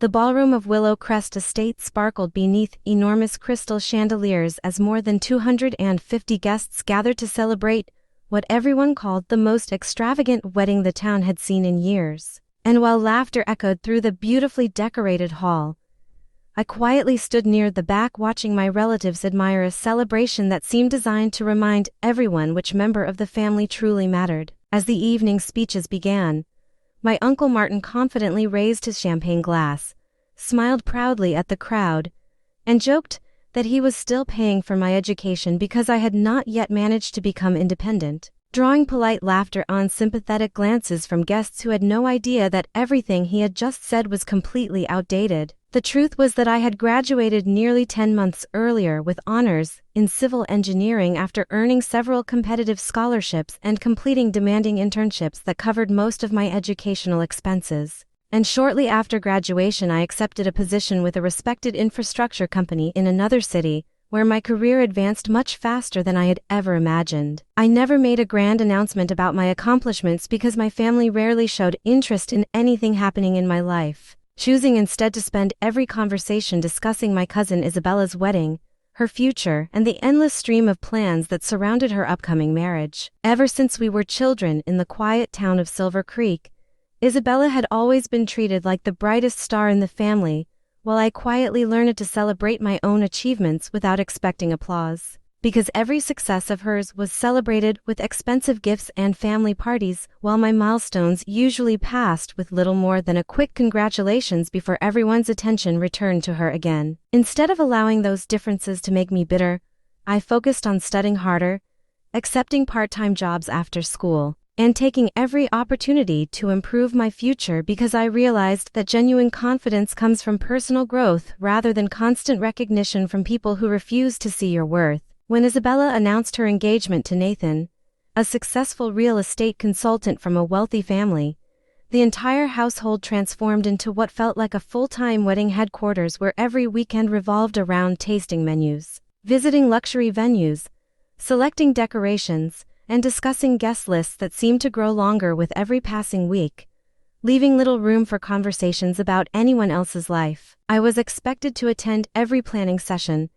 The ballroom of Willow Crest Estate sparkled beneath enormous crystal chandeliers as more than 250 guests gathered to celebrate what everyone called the most extravagant wedding the town had seen in years. And while laughter echoed through the beautifully decorated hall, I quietly stood near the back watching my relatives admire a celebration that seemed designed to remind everyone which member of the family truly mattered. As the evening speeches began, my Uncle Martin confidently raised his champagne glass, smiled proudly at the crowd, and joked that he was still paying for my education because I had not yet managed to become independent, drawing polite laughter on sympathetic glances from guests who had no idea that everything he had just said was completely outdated. The truth was that I had graduated nearly 10 months earlier with honors in civil engineering after earning several competitive scholarships and completing demanding internships that covered most of my educational expenses. And shortly after graduation I accepted a position with a respected infrastructure company in another city, where my career advanced much faster than I had ever imagined. I never made a grand announcement about my accomplishments because my family rarely showed interest in anything happening in my life, choosing instead to spend every conversation discussing my cousin Isabella's wedding, her future, and the endless stream of plans that surrounded her upcoming marriage. Ever since we were children in the quiet town of Silver Creek, Isabella had always been treated like the brightest star in the family, while I quietly learned to celebrate my own achievements without expecting applause. Because every success of hers was celebrated with expensive gifts and family parties, while my milestones usually passed with little more than a quick congratulations before everyone's attention returned to her again. Instead of allowing those differences to make me bitter, I focused on studying harder, accepting part-time jobs after school, and taking every opportunity to improve my future because I realized that genuine confidence comes from personal growth rather than constant recognition from people who refuse to see your worth. When Isabella announced her engagement to Nathan, a successful real estate consultant from a wealthy family, the entire household transformed into what felt like a full-time wedding headquarters where every weekend revolved around tasting menus, visiting luxury venues, selecting decorations, and discussing guest lists that seemed to grow longer with every passing week, leaving little room for conversations about anyone else's life. I was expected to attend every planning session,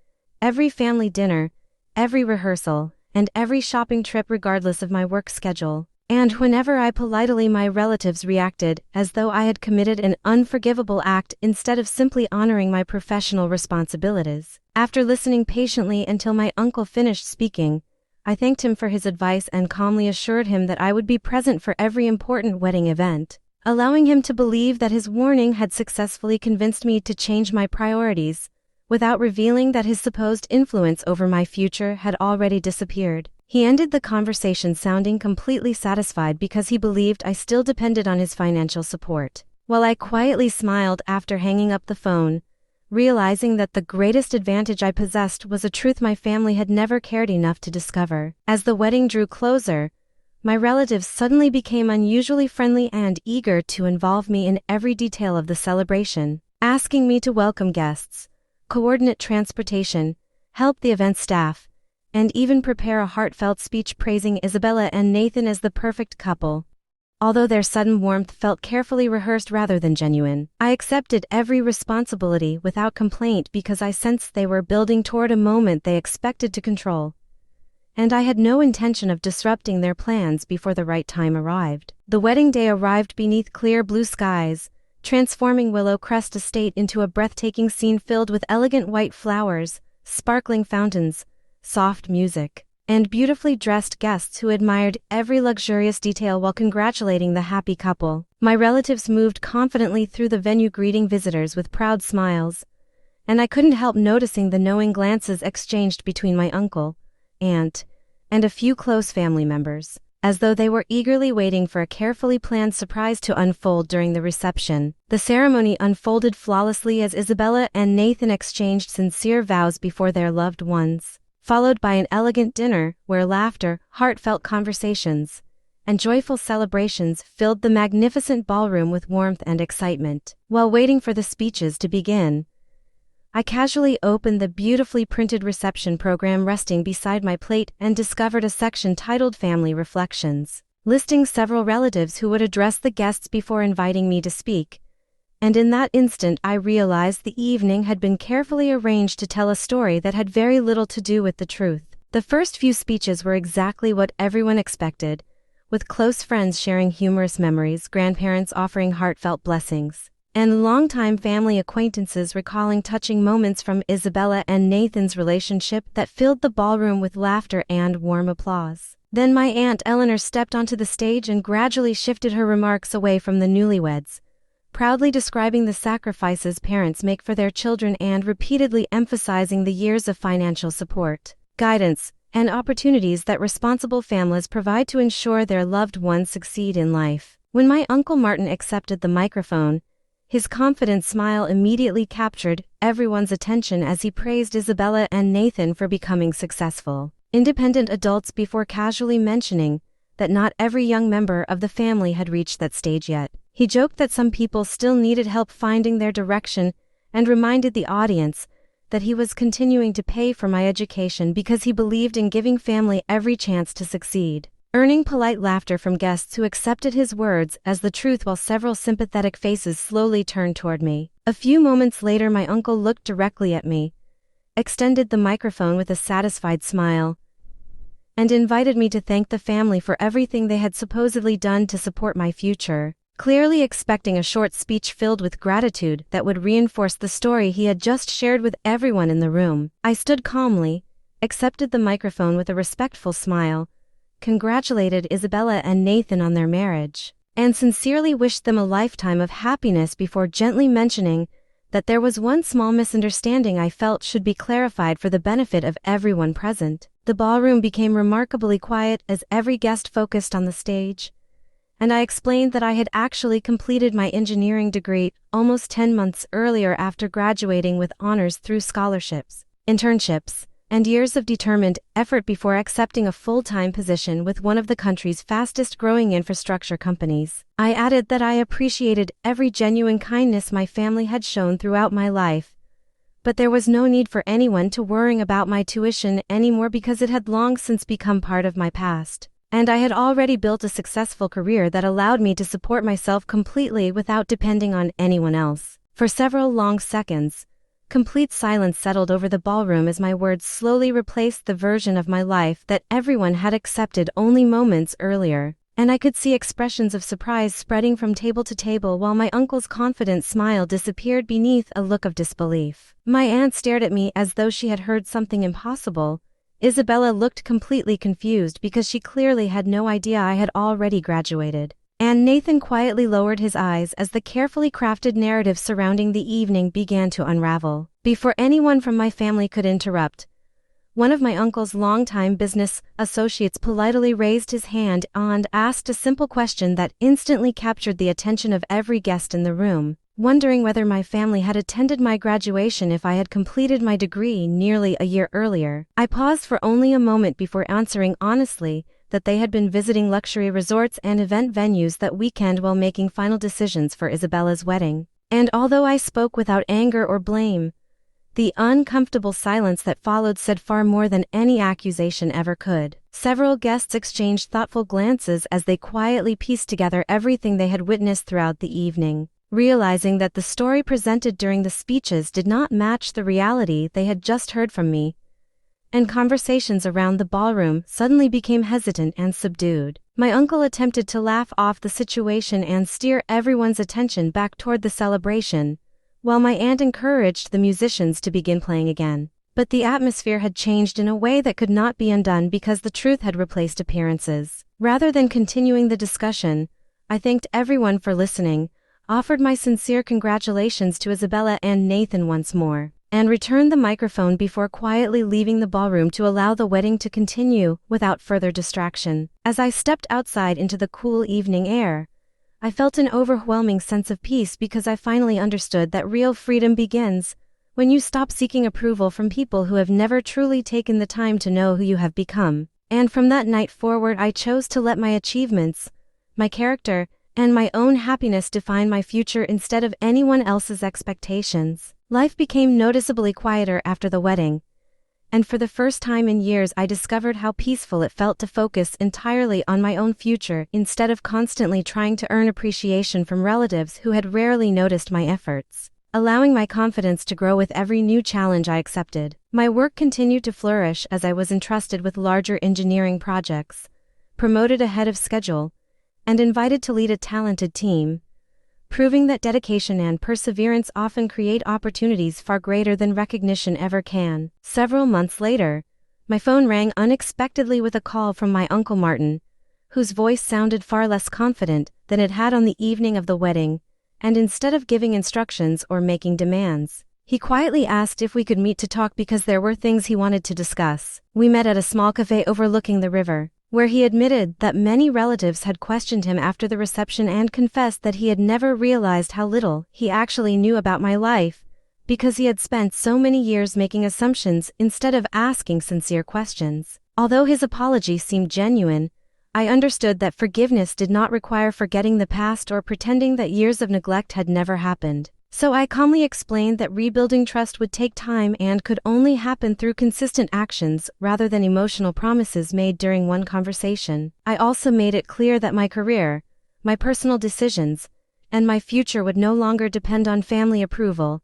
every family dinner, every rehearsal, and every shopping trip regardless of my work schedule. And whenever I politely, my relatives reacted as though I had committed an unforgivable act instead of simply honoring my professional responsibilities. After listening patiently until my uncle finished speaking, I thanked him for his advice and calmly assured him that I would be present for every important wedding event, allowing him to believe that his warning had successfully convinced me to change my priorities, without revealing that his supposed influence over my future had already disappeared. He ended the conversation sounding completely satisfied because he believed I still depended on his financial support. While I quietly smiled after hanging up the phone, realizing that the greatest advantage I possessed was a truth my family had never cared enough to discover. As the wedding drew closer, my relatives suddenly became unusually friendly and eager to involve me in every detail of the celebration, asking me to welcome guests, coordinate transportation, help the event staff, and even prepare a heartfelt speech praising Isabella and Nathan as the perfect couple. Although their sudden warmth felt carefully rehearsed rather than genuine, I accepted every responsibility without complaint because I sensed they were building toward a moment they expected to control, and I had no intention of disrupting their plans before the right time arrived. The wedding day arrived beneath clear blue skies, transforming Willow Crest Estate into a breathtaking scene filled with elegant white flowers, sparkling fountains, soft music, and beautifully dressed guests who admired every luxurious detail while congratulating the happy couple. My relatives moved confidently through the venue greeting visitors with proud smiles, and I couldn't help noticing the knowing glances exchanged between my uncle, aunt, and a few close family members, as though they were eagerly waiting for a carefully planned surprise to unfold during the reception. The ceremony unfolded flawlessly as Isabella and Nathan exchanged sincere vows before their loved ones, followed by an elegant dinner where laughter, heartfelt conversations, and joyful celebrations filled the magnificent ballroom with warmth and excitement. While waiting for the speeches to begin, I casually opened the beautifully printed reception program resting beside my plate and discovered a section titled Family Reflections, listing several relatives who would address the guests before inviting me to speak, And in that instant I realized the evening had been carefully arranged to tell a story that had very little to do with the truth. The first few speeches were exactly what everyone expected, with close friends sharing humorous memories, grandparents offering heartfelt blessings, and longtime family acquaintances recalling touching moments from Isabella and Nathan's relationship that filled the ballroom with laughter and warm applause. Then my Aunt Eleanor stepped onto the stage and gradually shifted her remarks away from the newlyweds, proudly describing the sacrifices parents make for their children and repeatedly emphasizing the years of financial support, guidance, and opportunities that responsible families provide to ensure their loved ones succeed in life. When my Uncle Martin accepted the microphone, his confident smile immediately captured everyone's attention as he praised Isabella and Nathan for becoming successful, independent adults before casually mentioning that not every young member of the family had reached that stage yet. He joked that some people still needed help finding their direction and reminded the audience that he was continuing to pay for my education because he believed in giving family every chance to succeed, earning polite laughter from guests who accepted his words as the truth while several sympathetic faces slowly turned toward me. A few moments later my uncle looked directly at me, extended the microphone with a satisfied smile, and invited me to thank the family for everything they had supposedly done to support my future, clearly expecting a short speech filled with gratitude that would reinforce the story he had just shared with everyone in the room. I stood calmly, accepted the microphone with a respectful smile, congratulated Isabella and Nathan on their marriage, and sincerely wished them a lifetime of happiness before gently mentioning that there was one small misunderstanding I felt should be clarified for the benefit of everyone present. The ballroom became remarkably quiet as every guest focused on the stage, and I explained that I had actually completed my engineering degree almost 10 months earlier after graduating with honors through scholarships, internships, and years of determined effort before accepting a full-time position with one of the country's fastest-growing infrastructure companies. I added that I appreciated every genuine kindness my family had shown throughout my life, but there was no need for anyone to worry about my tuition anymore because it had long since become part of my past, and I had already built a successful career that allowed me to support myself completely without depending on anyone else. For several long seconds, complete silence settled over the ballroom as my words slowly replaced the version of my life that everyone had accepted only moments earlier, and I could see expressions of surprise spreading from table to table while my uncle's confident smile disappeared beneath a look of disbelief. My aunt stared at me as though she had heard something impossible. Isabella looked completely confused because she clearly had no idea I had already graduated, and Nathan quietly lowered his eyes as the carefully crafted narrative surrounding the evening began to unravel. Before anyone from my family could interrupt, one of my uncle's longtime business associates politely raised his hand and asked a simple question that instantly captured the attention of every guest in the room, wondering whether my family had attended my graduation if I had completed my degree nearly a year earlier. I paused for only a moment before answering honestly that they had been visiting luxury resorts and event venues that weekend while making final decisions for Isabella's wedding. And although I spoke without anger or blame, the uncomfortable silence that followed said far more than any accusation ever could. Several guests exchanged thoughtful glances as they quietly pieced together everything they had witnessed throughout the evening, realizing that the story presented during the speeches did not match the reality they had just heard from me, and conversations around the ballroom suddenly became hesitant and subdued. My uncle attempted to laugh off the situation and steer everyone's attention back toward the celebration, while my aunt encouraged the musicians to begin playing again. But the atmosphere had changed in a way that could not be undone because the truth had replaced appearances. Rather than continuing the discussion, I thanked everyone for listening, offered my sincere congratulations to Isabella and Nathan once more, and returned the microphone before quietly leaving the ballroom to allow the wedding to continue without further distraction. As I stepped outside into the cool evening air, I felt an overwhelming sense of peace because I finally understood that real freedom begins when you stop seeking approval from people who have never truly taken the time to know who you have become. And from that night forward I chose to let my achievements, my character, and my own happiness define my future instead of anyone else's expectations. Life became noticeably quieter after the wedding, and for the first time in years I discovered how peaceful it felt to focus entirely on my own future instead of constantly trying to earn appreciation from relatives who had rarely noticed my efforts. Allowing my confidence to grow with every new challenge I accepted. My work continued to flourish as I was entrusted with larger engineering projects, promoted ahead of schedule, and invited to lead a talented team, proving that dedication and perseverance often create opportunities far greater than recognition ever can. Several months later, my phone rang unexpectedly with a call from my Uncle Martin, whose voice sounded far less confident than it had on the evening of the wedding, and instead of giving instructions or making demands, he quietly asked if we could meet to talk because there were things he wanted to discuss. We met at a small cafe overlooking the river, where he admitted that many relatives had questioned him after the reception and confessed that he had never realized how little he actually knew about my life, because he had spent so many years making assumptions instead of asking sincere questions. Although his apology seemed genuine, I understood that forgiveness did not require forgetting the past or pretending that years of neglect had never happened. So I calmly explained that rebuilding trust would take time and could only happen through consistent actions rather than emotional promises made during one conversation. I also made it clear that my career, my personal decisions, and my future would no longer depend on family approval,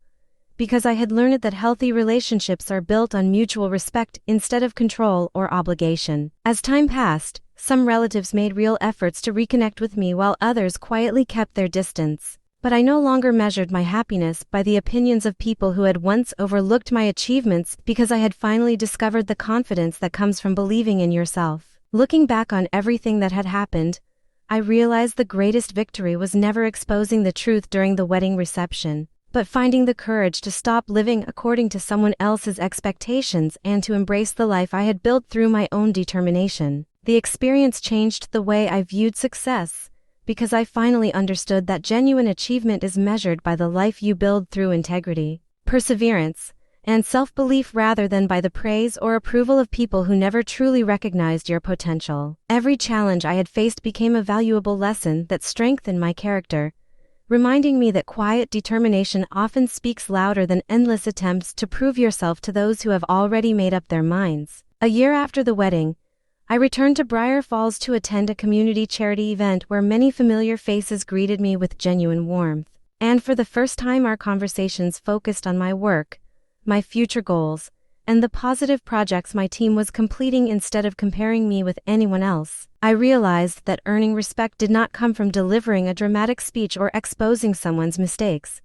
because I had learned that healthy relationships are built on mutual respect instead of control or obligation. As time passed, some relatives made real efforts to reconnect with me while others quietly kept their distance. But I no longer measured my happiness by the opinions of people who had once overlooked my achievements because I had finally discovered the confidence that comes from believing in yourself. Looking back on everything that had happened, I realized the greatest victory was never exposing the truth during the wedding reception, but finding the courage to stop living according to someone else's expectations and to embrace the life I had built through my own determination. The experience changed the way I viewed success, because I finally understood that genuine achievement is measured by the life you build through integrity, perseverance, and self-belief rather than by the praise or approval of people who never truly recognized your potential. Every challenge I had faced became a valuable lesson that strengthened my character, reminding me that quiet determination often speaks louder than endless attempts to prove yourself to those who have already made up their minds. A year after the wedding, I returned to Briar Falls to attend a community charity event where many familiar faces greeted me with genuine warmth. And for the first time our conversations focused on my work, my future goals, and the positive projects my team was completing instead of comparing me with anyone else. I realized that earning respect did not come from delivering a dramatic speech or exposing someone's mistakes,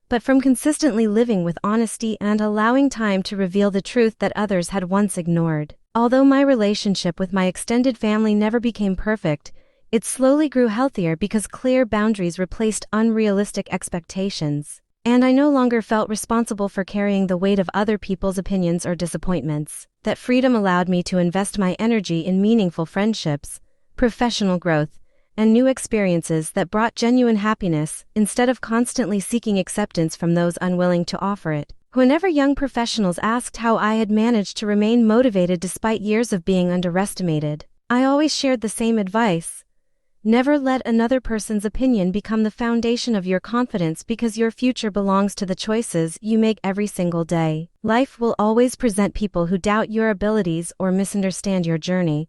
but from consistently living with honesty and allowing time to reveal the truth that others had once ignored. Although my relationship with my extended family never became perfect, it slowly grew healthier because clear boundaries replaced unrealistic expectations, and I no longer felt responsible for carrying the weight of other people's opinions or disappointments. That freedom allowed me to invest my energy in meaningful friendships, professional growth, and new experiences that brought genuine happiness instead of constantly seeking acceptance from those unwilling to offer it. Whenever young professionals asked how I had managed to remain motivated despite years of being underestimated, I always shared the same advice. Never let another person's opinion become the foundation of your confidence because your future belongs to the choices you make every single day. Life will always present people who doubt your abilities or misunderstand your journey,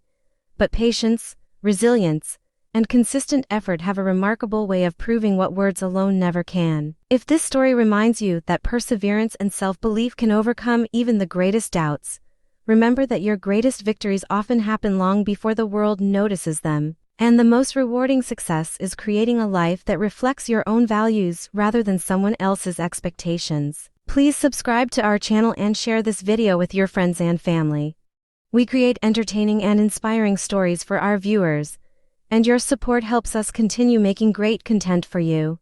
but patience, resilience, and consistent effort have a remarkable way of proving what words alone never can. If this story reminds you that perseverance and self-belief can overcome even the greatest doubts, remember that your greatest victories often happen long before the world notices them, and the most rewarding success is creating a life that reflects your own values rather than someone else's expectations. Please subscribe to our channel and share this video with your friends and family. We create entertaining and inspiring stories for our viewers, and your support helps us continue making great content for you.